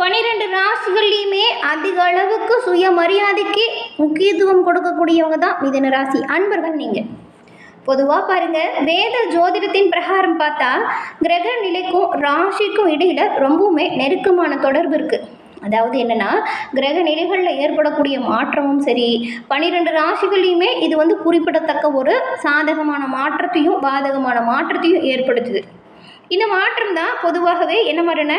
12 ராசிகள்லையுமே அதிக அளவுக்கு சுயமரியாதைக்கு முக்கியத்துவம் கொடுக்கக்கூடியவங்க தான் மிதுன ராசி அன்பர்கள். நீங்கள் பொதுவாக பாருங்கள், வேத ஜோதிடத்தின் பிரகாரம் பார்த்தா கிரக நிலைக்கும் ராசிக்கும் இடையில் ரொம்பவுமே நெருக்கமான தொடர்பு இருக்குது. அதாவது என்னென்னா, கிரக நிலைகளில் ஏற்படக்கூடிய மாற்றமும் சரி, 12 ராசிகள்லையுமே இது குறிப்பிடத்தக்க ஒரு சாதகமான மாற்றத்தையும் பாதகமான மாற்றத்தையும் ஏற்படுத்துது. இந்த மாற்றம் தான் பொதுவாகவே என்ன மாதிரியான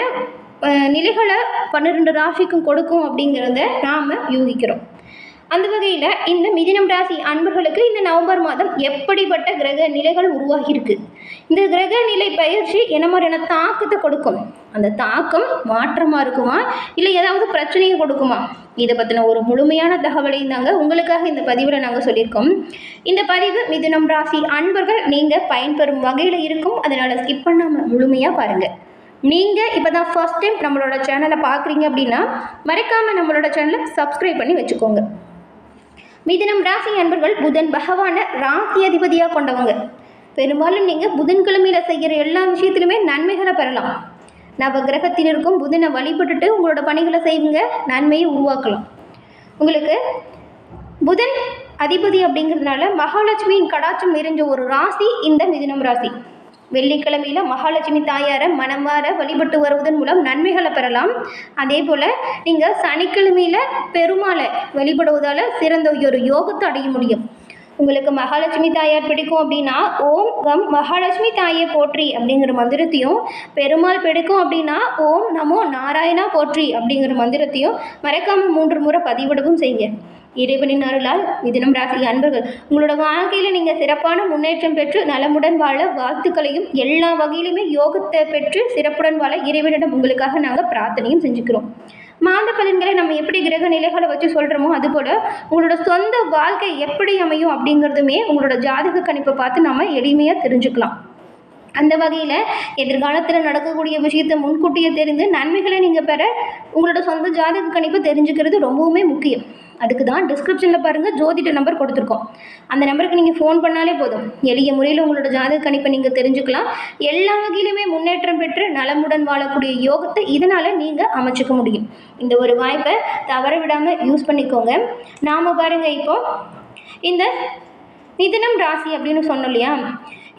நிலைகளை 12 ராசிக்கும் கொடுக்கும் அப்படிங்கிறத நாம் யூகிக்கிறோம். அந்த வகையில் இந்த மிதுனம் ராசி அன்பர்களுக்கு இந்த நவம்பர் மாதம் எப்படிப்பட்ட கிரக நிலைகள் உருவாகியிருக்கு, இந்த கிரக நிலை பயிற்சி என்ன மாதிரியான தாக்கத்தை கொடுக்கும், அந்த தாக்கம் மாற்றமாக இருக்குமா இல்லை ஏதாவது பிரச்சனையை கொடுக்குமா, இதை பற்றின ஒரு முழுமையான தகவலையும் தாங்க உங்களுக்காக இந்த பதிவில் நாங்கள் சொல்லியிருக்கோம். இந்த பதிவு மிதுனம் ராசி அன்பர்கள் நீங்கள் பயன்பெறும் வகையில் இருக்கும், அதனால் ஸ்கிப் பண்ணாமல் முழுமையாக பாருங்கள். நீங்கள் இப்போ தான் ஃபர்ஸ்ட் டைம் நம்மளோட சேனலை பார்க்குறீங்க அப்படின்னா மறக்காமல் நம்மளோட சேனலை சப்ஸ்கிரைப் பண்ணி வச்சுக்கோங்க. மிதுனம் ராசி அன்பர்கள் புதன் பகவானை ராசி அதிபதியாக கொண்டவங்க. பெரும்பாலும் நீங்கள் புதன்கிழமையில் செய்கிற எல்லா விஷயத்திலுமே நன்மைகளை பெறலாம். நவகிரகத்தில் இருக்கும் புதனை வழிபட்டுட்டு உங்களோட பணிகளை செய்வீங்க, நன்மையை உருவாக்கலாம். உங்களுக்கு புதன் அதிபதி அப்படிங்கிறதுனால மகாலட்சுமியின் கடாட்சம் நிறைஞ்ச ஒரு ராசி இந்த மிதுனம் ராசி. வெள்ளிக்கிழமையில் மகாலட்சுமி தாயாரை மனமாற வழிபட்டு வருவதன் மூலம் நன்மைகளை பெறலாம். அதே போல் நீங்கள் சனிக்கிழமையில் பெருமாளை வழிபடுவதால் சிறந்த ஒரு யோகத்தை அடைய முடியும். உங்களுக்கு மகாலட்சுமி தாயார் பிடிக்கும் அப்படின்னா ஓம் கம் மகாலட்சுமி தாயை போற்றி அப்படிங்கிற மந்திரத்தையும், பெருமாள் பிடிக்கும் அப்படின்னா ஓம் நமோ நாராயணா போற்றி அப்படிங்கிற மந்திரத்தையும் மறக்காமல் 3 முறை பதிவிடவும் செய்யுங்க. இறைவனின் அருளால் மிதுனம் ராசி அன்பர்கள் உங்களோட வாழ்க்கையில் நீங்கள் சிறப்பான முன்னேற்றம் பெற்று நலமுடன் வாழ வாழ்த்துக்களையும், எல்லா வகையிலுமே யோகத்தை பெற்று சிறப்புடன் வாழ இறைவனிடம் உங்களுக்காக நாங்கள் பிரார்த்தனையும் செஞ்சுக்கிறோம். மாத பலன்களை நம்ம எப்படி கிரக நிலைகளை வச்சு சொல்கிறோமோ அதுபோல் உங்களோட சொந்த வாழ்க்கை எப்படி அமையும் அப்படிங்கிறதுமே உங்களோட ஜாதக கணிப்பை பார்த்து நம்ம எளிமையாக தெரிஞ்சுக்கலாம். அந்த வகையில் எதிர்காலத்தில் நடக்கக்கூடிய விஷயத்தை முன்கூட்டியே தெரிந்து நன்மைகளை நீங்கள் பெற உங்களோட சொந்த ஜாதக கணிப்பை தெரிஞ்சுக்கிறது ரொம்பவுமே முக்கியம். அதுக்கு தான் டிஸ்கிரிப்ஷனில் பாருங்கள் ஜோதிட நம்பர் கொடுத்துருக்கோம். அந்த நம்பருக்கு நீங்கள் ஃபோன் பண்ணாலே போதும், எளிய முறையில் உங்களோட ஜாதக கணிப்பை நீங்கள் தெரிஞ்சுக்கலாம். எல்லா வகையிலுமே முன்னேற்றம் பெற்று நலமுடன் வாழக்கூடிய யோகத்தை இதனால் நீங்கள் அமைச்சிக்க முடியும். இந்த ஒரு வாய்ப்பை தவற விடாமல் யூஸ் பண்ணிக்கோங்க. நாம் பாருங்கள், இப்போது இந்த மிதுனம் ராசி அப்படின்னு சொன்னோம் இல்லையா,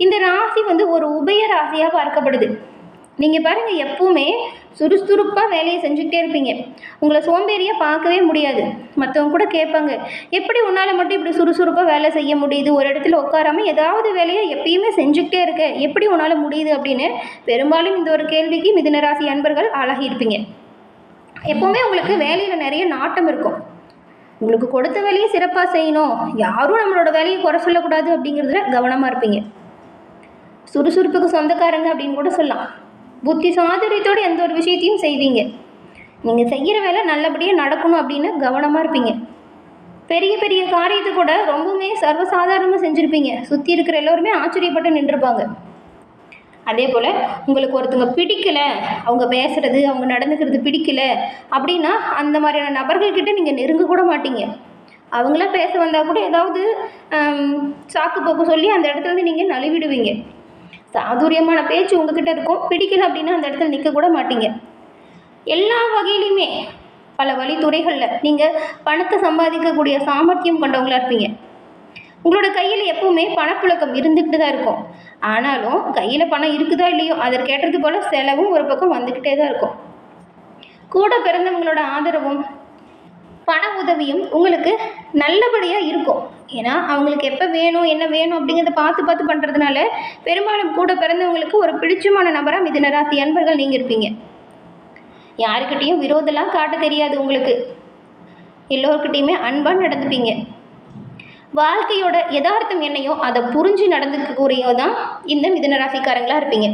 இந்த ராசி ஒரு உபய ராசியாக பார்க்கப்படுது. நீங்கள் பாருங்கள், எப்பவுமே சுறுசுறுப்பாக வேலையை செஞ்சுக்கிட்டே இருப்பீங்க. உங்களை சோம்பேறியாக பார்க்கவே முடியாது. மற்றவங்க கூட கேட்பாங்க, எப்படி உன்னால் மட்டும் இப்படி சுறுசுறுப்பாக வேலை செய்ய முடியுது, ஒரு இடத்துல உட்காராமல் ஏதாவது வேலையை எப்பயுமே செஞ்சுக்கிட்டே இருக்க, எப்படி உன்னால் முடியுது அப்படின்னு பெரும்பாலும் இந்த ஒரு கேள்விக்கு மிதுன ராசி அன்பர்கள் ஆளாகியிருப்பீங்க. எப்போவுமே உங்களுக்கு வேலையில் நிறைய நாட்டம் இருக்கும். உங்களுக்கு கொடுத்த வேலையை சிறப்பாக செய்யணும், யாரும் நம்மளோட வேலையை குறை சொல்லக்கூடாது அப்படிங்கிறதுல கவனமாக இருப்பீங்க. சுறுசுறுப்புக்கு சொந்தக்காரங்க அப்படின்னு கூட சொல்லலாம். புத்தி சாதுரியத்தோடு எந்த ஒரு விஷயத்தையும் செய்வீங்க. நீங்கள் செய்கிற வேலை நல்லபடியாக நடக்கணும் அப்படின்னு கவனமாக இருப்பீங்க. பெரிய பெரிய காரியத்தை கூட ரொம்பவுமே சர்வசாதாரணமாக செஞ்சுருப்பீங்க. சுற்றி இருக்கிற எல்லோருமே ஆச்சரியப்பட்டு நின்றுருப்பாங்க. அதே போல் உங்களுக்கு ஒருத்தவங்க பிடிக்கலை, அவங்க பேசுகிறது அவங்க நடந்துக்கிறது பிடிக்கலை அப்படின்னா அந்த மாதிரியான நபர்கள்கிட்ட நீங்கள் நெருங்க கூட மாட்டீங்க. அவங்களாம் பேச வந்தால் கூட ஏதாவது சாக்கு போக்கு சொல்லி அந்த இடத்துல நீங்கள் நழுவிடுவீங்க. சாதுரியமான பேச்சு உங்ககிட்ட இருக்கும், பிடிக்கல அப்படின்னா அந்த இடத்துல நிற்க கூட மாட்டீங்க. எல்லா வகையிலையுமே பல வழித்துறைகளில் நீங்கள் பணத்தை சம்பாதிக்கக்கூடிய சாமர்த்தியம் கொண்டவங்களாக இருப்பீங்க. உங்களோட கையில் எப்பவுமே பணப்புழக்கம் இருந்துக்கிட்டு தான் இருக்கும். ஆனாலும் கையில் பணம் இருக்குதா இல்லையோ அதற்கேற்றது போல் செலவும் ஒரு பக்கம் வந்துக்கிட்டே தான் இருக்கும். கூட பிறந்தவங்களோட ஆதரவும் பண உதவியும் உங்களுக்கு நல்லபடியாக இருக்கும். ஏன்னா அவங்களுக்கு எப்போ வேணும் என்ன வேணும் அப்படிங்கிறத பார்த்து பண்ணுறதுனால பெரும்பாலும் கூட பிறந்தவங்களுக்கு ஒரு பிடிச்சமான நபராக மிதுன ராசி அன்பர்கள் நீங்கள் இருப்பீங்க. யாருக்கிட்டேயும் விரோதம்லாம் காட்ட தெரியாது உங்களுக்கு. எல்லோருக்கிட்டையுமே அன்பாக நடந்துப்பீங்க. வாழ்க்கையோட யதார்த்தம் என்னையோ அதை புரிஞ்சு நடந்துக்கக்கூடியதான் இந்த மிதுன ராசிக்காரங்களாக இருப்பீங்க.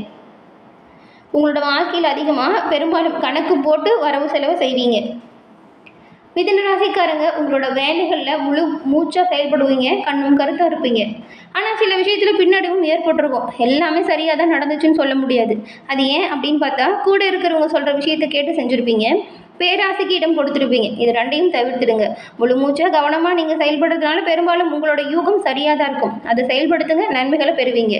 உங்களோட வாழ்க்கையில் அதிகமாக பெரும்பாலும் கணக்கு போட்டு வரவு செலவு செய்வீங்க. மிதுன ராசிக்காரங்க உங்களோட வேலைகளில் முழு மூச்சாக செயல்படுவீங்க, கண்ணும் கருத்தாக இருப்பீங்க. ஆனால் சில விஷயத்தில் பின்னடைவும் ஏற்பட்டிருக்கும். எல்லாமே சரியாக தான் நடந்துச்சுன்னு சொல்ல முடியாது. அது ஏன் அப்படின்னு பார்த்தா கூட இருக்கிறவங்க சொல்கிற விஷயத்தை கேட்டு செஞ்சுருப்பீங்க, பேராசைக்கு இடம் கொடுத்துருப்பீங்க. இது ரெண்டையும் தவிர்த்துடுங்க. முழு மூச்சாக கவனமாக நீங்கள் செயல்படுறதுனால பெரும்பாலும் உங்களோட யூகம் சரியாக தான் இருக்கும். அதை செயல்படுத்துங்க, நன்மைகளை பெறுவீங்க.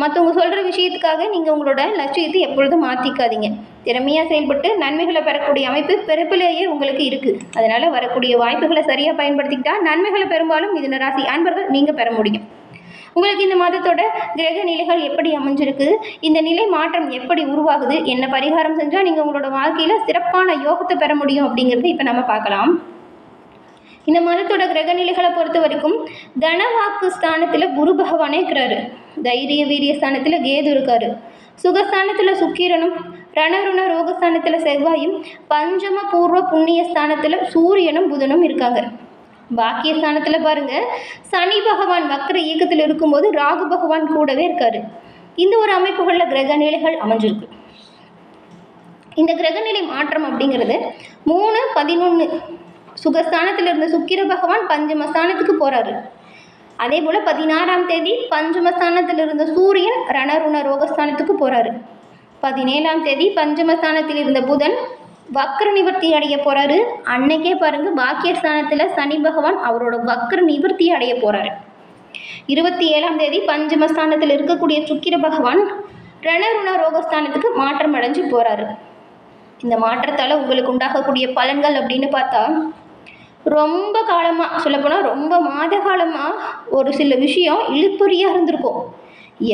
மற்றவங்க சொல்கிற விஷயத்துக்காக நீங்கள் உங்களோட லட்சியத்தை எப்பொழுதும் மாற்றிக்காதீங்க. திறமையாக செயல்பட்டு நன்மைகளை பெறக்கூடிய அமைப்பு பிறப்பிலேயே உங்களுக்கு இருக்குது. அதனால் வரக்கூடிய வாய்ப்புகளை சரியாக பயன்படுத்திக்கிட்டால் நன்மைகளை பெரும்பாலும் மிதுன ராசி அன்பர்கள் நீங்கள் பெற முடியும். உங்களுக்கு இந்த மாதத்தோட கிரக நிலைகள் எப்படி அமைஞ்சிருக்கு, இந்த நிலை மாற்றம் எப்படி உருவாகுது, என்ன பரிகாரம் செஞ்சால் நீங்கள் உங்களோட வாழ்க்கையில் சிறப்பான யோகத்தை பெற முடியும் அப்படிங்கிறது இப்போ நம்ம பார்க்கலாம். இந்த மாதத்தோட கிரக நிலைகளை பொறுத்த வரைக்கும் தனவாக்கு ஸ்தானத்தில் குரு பகவானே இருக்கிறாரு. தைரிய வீரிய ஸ்தானத்தில் கேது இருக்காரு. சுகஸ்தானத்தில் சுக்கிரனும், ரணருண ரோகஸ்தானத்தில் செவ்வாயும், பஞ்சம பூர்வ புண்ணிய ஸ்தானத்தில் சூரியனும் புதனும் இருக்காங்க. பாக்கியஸ்தானத்தில் பாருங்கள், சனி பகவான் வக்ர இயக்கத்தில் இருக்கும்போது ராகு பகவான் கூடவே இருக்காரு. இந்த ஒரு அமைப்புகளில் கிரக நிலைகள் அமைஞ்சிருக்கு. இந்த கிரகநிலை மாற்றம் அப்படிங்கிறது 3/11 சுகஸ்தானத்தில் இருந்த சுக்கிர பகவான் பஞ்சமஸ்தானத்துக்கு போகிறாரு. அதே போல் 16ஆம் தேதி பஞ்சமஸ்தானத்தில் இருந்த சூரியன் ரணருண ரோகஸ்தானத்துக்கு போகிறாரு. 17ஆம் தேதி பஞ்சமஸ்தானத்தில் இருந்த புதன் வக்ர நிவர்த்தி அடைய போகிறாரு. அன்னைக்கே பாருங்கள், பாக்கியஸ்தானத்தில் சனி பகவான் அவரோட வக்ர நிவர்த்தி அடைய போகிறாரு. 27ஆம் தேதி பஞ்சமஸ்தானத்தில் இருக்கக்கூடிய சுக்கிர பகவான் ரணருண ரோகஸ்தானத்துக்கு மாற்றம் அடைஞ்சு போகிறாரு. இந்த மாற்றத்தால் உங்களுக்கு உண்டாகக்கூடிய பலன்கள் அப்படின்னு பார்த்தா, ரொம்ப காலமாக சொல்லப்போனால் ரொம்ப மாத காலமாக ஒரு சில விஷயம் இழுபறியாக இருந்திருக்கும்.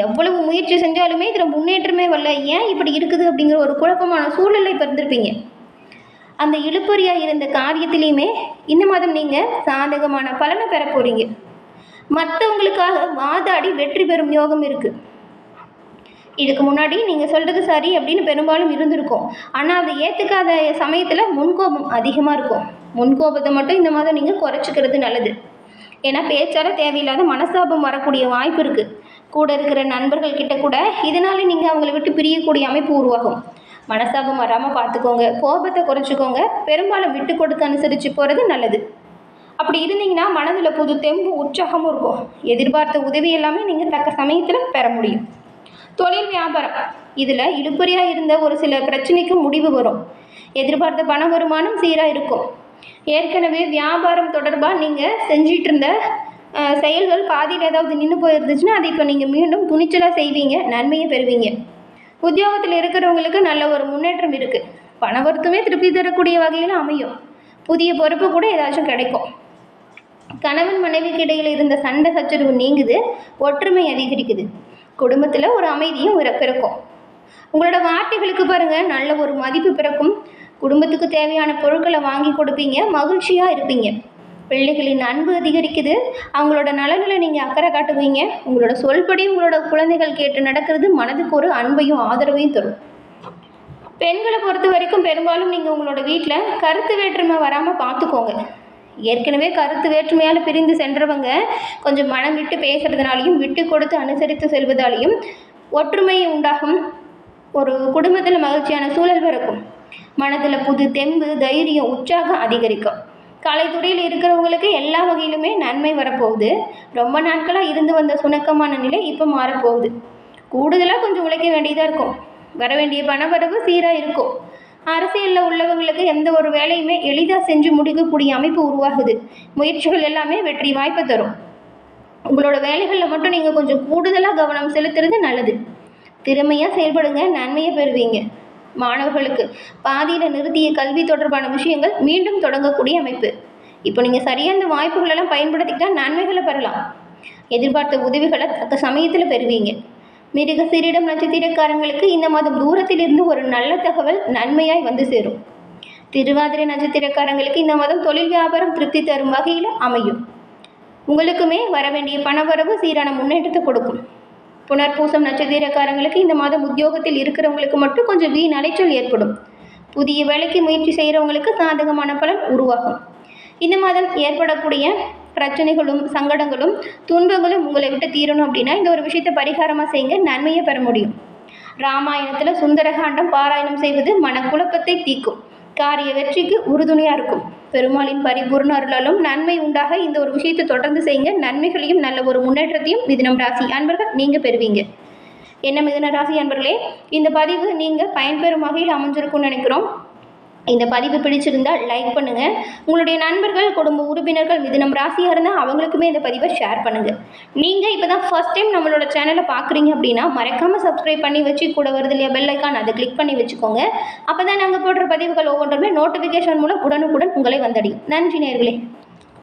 எவ்வளவு முயற்சி செஞ்சாலுமே இதில் முன்னேற்றமே வரல, ஏன் இப்படி இருக்குது அப்படிங்கிற ஒரு குழப்பமான சூழலை பிறந்திருப்பீங்க. அந்த இழுபறியாக இருந்த காரியத்திலையுமே இந்த மாதம் நீங்கள் சாதகமான பலனை பெற போகிறீங்க. மற்றவங்களுக்காக வாதாடி வெற்றி பெறும் யோகம் இருக்குது. இதுக்கு முன்னாடி நீங்கள் சொல்கிறது சரி அப்படின்னு பெரும்பாலும் இருந்திருக்கும். ஆனால் அதை ஏற்றுக்காத சமயத்தில் முன்கோபம் அதிகமாக இருக்கும். முன்கோபத்தை மட்டும் இந்த மாதம் நீங்கள் குறைச்சிக்கிறது நல்லது. ஏன்னா பேச்சால் தேவையில்லாத மனஸ்தாபம் வரக்கூடிய வாய்ப்பு இருக்குது. கூட இருக்கிற நண்பர்கள் கிட்ட கூட இதனால் நீங்கள் அவங்கள விட்டு பிரியக்கூடிய அமைப்பு உருவாகும். மனஸ்தாபம் வராமல் பார்த்துக்கோங்க, கோபத்தை குறைச்சிக்கோங்க. பெரும்பாலும் விட்டு கொடுத்து அனுசரித்து போகிறது நல்லது. அப்படி இருந்தீங்கன்னா மனதில் புது தெம்பு உற்சாகமும் இருக்கும். எதிர்பார்த்த உதவி எல்லாமே நீங்கள் தக்க சமயத்தில் பெற முடியும். தொழில் வியாபாரம் இதில் இழுபறியாக இருந்த ஒரு சில பிரச்சனைக்கு முடிவு வரும். எதிர்பார்த்த பண வருமானம் சீராக இருக்கும். ஏற்கனவே வியாபாரம் தொடர்பாக நீங்கள் செஞ்சிட்டு இருந்த செயல்கள் பாதியில் ஏதாவது நின்று போயிருந்துச்சுன்னா அதை இப்போ நீங்கள் மீண்டும் துணிச்சலாக செய்வீங்க, நன்மையை பெறுவீங்க. உத்தியோகத்தில் இருக்கிறவங்களுக்கு நல்ல ஒரு முன்னேற்றம் இருக்குது. பண வருத்தமே திருப்தி தரக்கூடிய வகையில் அமையும். புதிய பொறுப்பு கூட ஏதாச்சும் கிடைக்கும். கணவன் மனைவிக்கு இடையில் இருந்த சண்டை சச்சரவு நீங்குது, ஒற்றுமை அதிகரிக்குது. குடும்பத்தில் ஒரு அமைதியும் பிறக்கும். உங்களோட வார்த்தைகளுக்கு பாருங்கள், நல்ல ஒரு மதிப்பு பிறக்கும். குடும்பத்துக்கு தேவையான பொருட்களை வாங்கி கொடுப்பீங்க, மகிழ்ச்சியாக இருப்பீங்க. பிள்ளைகளின் அன்பு அதிகரிக்குது. அவங்களோட நலனில் நீங்கள் அக்கறை காட்டுவீங்க. உங்களோட சொல்படி உங்களோட குழந்தைகள் கேட்டு நடக்கிறது மனதுக்கு ஒரு அன்பையும் ஆதரவையும் தரும். பெண்களை பொறுத்த வரைக்கும் பெரும்பாலும் நீங்கள் உங்களோட வீட்டில் கருத்து வேற்றுமை வராமல் பார்த்துக்கோங்க. ஏற்கனவே கருத்து வேற்றுமையால் பிரிந்து சென்றவங்க கொஞ்சம் மனம் விட்டு பேசுகிறதுனாலையும் விட்டு கொடுத்து அனுசரித்து செல்வதாலையும் ஒற்றுமை உண்டாகும். ஒரு குடும்பத்தில் மகிழ்ச்சியான சூழல் பிறக்கும். மனதில் புது தெம்பு, தைரியம், உற்சாகம் அதிகரிக்கும். கலைத்துறையில் இருக்கிறவங்களுக்கு எல்லா வகையிலுமே நன்மை வரப்போகுது. ரொம்ப நாட்களாக இருந்து வந்த சுணக்கமான நிலை இப்போ மாறப்போகுது. கூடுதலாக கொஞ்சம் உழைக்க வேண்டியதாக இருக்கும். வர வேண்டிய பணவரவு சீராக இருக்கும். அரசியலில் உள்ளவங்களுக்கு எந்த ஒரு வேலையுமே எளிதாக செஞ்சு முடிக்கக்கூடிய அமைப்பு உருவாகுது. முயற்சிகள் எல்லாமே வெற்றி வாய்ப்பை தரும். உங்களோட வேலைகளில் மட்டும் நீங்கள் கொஞ்சம் கூடுதலாக கவனம் செலுத்துறது நல்லது. திறமையாக செயல்படுங்க, நன்மையை பெறுவீங்க. மாணவர்களுக்கு பாதியில் நிறுத்திய கல்வி தொடர்பான விஷயங்கள் மீண்டும் தொடங்கக்கூடிய அமைப்பு. இப்போ நீங்கள் சரியாக இந்த வாய்ப்புகளெல்லாம் பயன்படுத்திக்கிட்டால் நன்மைகளை பெறலாம். எதிர்பார்த்த உதவிகளை தக்க சமயத்தில் பெறுவீங்க. மிருக சீரிடம் நட்சத்திரக்காரங்களுக்கு இந்த மாதம் தூரத்திலிருந்து ஒரு நல்ல தகவல் நன்மையாய் வந்து சேரும். திருவாதிரை நட்சத்திரக்காரங்களுக்கு இந்த மாதம் தொழில் வியாபாரம் திருப்தி தரும் வகையில் அமையும். உங்களுக்குமே வர வேண்டிய பணவரவு சீரான முன்னேற்றத்தை கொடுக்கும். புனர்பூசம் நட்சத்திரக்காரங்களுக்கு இந்த மாதம் உத்தியோகத்தில் இருக்கிறவங்களுக்கு மட்டும் கொஞ்சம் வீண் அலைச்சல் ஏற்படும். புதிய வேலைக்கு முயற்சி செய்கிறவங்களுக்கு சாதகமான பலன் உருவாகும். இந்த மாதம் ஏற்படக்கூடிய பிரச்சனைகளும் சங்கடங்களும் துன்பங்களும் உங்களை விட்டு தீரணும் அப்படின்னா இந்த ஒரு விஷயத்தை பரிகாரமாக செய்யுங்க, நன்மையை பெற முடியும். ராமாயணத்தில் சுந்தரகாண்டம் பாராயணம் செய்வது மனக்குழப்பத்தை தீர்க்கும். காரிய வெற்றிக்கு உறுதுணையாக இருக்கும். பெருமாளின் பரிபூர்ண அருளாலும் நன்மை உண்டாக இந்த ஒரு விஷயத்தை தொடர்ந்து செய்யுங்க. நன்மைகளையும் நல்ல ஒரு முன்னேற்றத்தையும் மிதுனம் ராசி அன்பர்கள் நீங்கள் பெறுவீங்க. என்ன மிதுன ராசி அன்பர்களே, இந்த பதிவு நீங்கள் பயன்பெறும் வகையில் அமைஞ்சிருக்கும்னு நினைக்கிறோம். இந்த பதிவு பிடிச்சிருந்தால் லைக் பண்ணுங்கள். உங்களுடைய நண்பர்கள், குடும்ப உறுப்பினர்கள் மிதுனம் ராசியாக இருந்தால் அவங்களுக்குமே இந்த பதிவை ஷேர் பண்ணுங்கள். நீங்கள் இப்போ தான் ஃபர்ஸ்ட் டைம் நம்மளோட சேனலை பார்க்குறீங்க அப்படின்னா மறக்காமல் சப்ஸ்கிரைப் பண்ணி வச்சு கூட வருது இல்லையா பெல் ஐக்கான், அதை கிளிக் பண்ணி வச்சுக்கோங்க. அப்போ தான் நாங்கள் போடுற பதிவுகள் ஒவ்வொன்றுமே நோட்டிஃபிகேஷன் மூலம் உடனுக்குடன் உங்களை வந்தடையும். நன்றி நேயர்களே.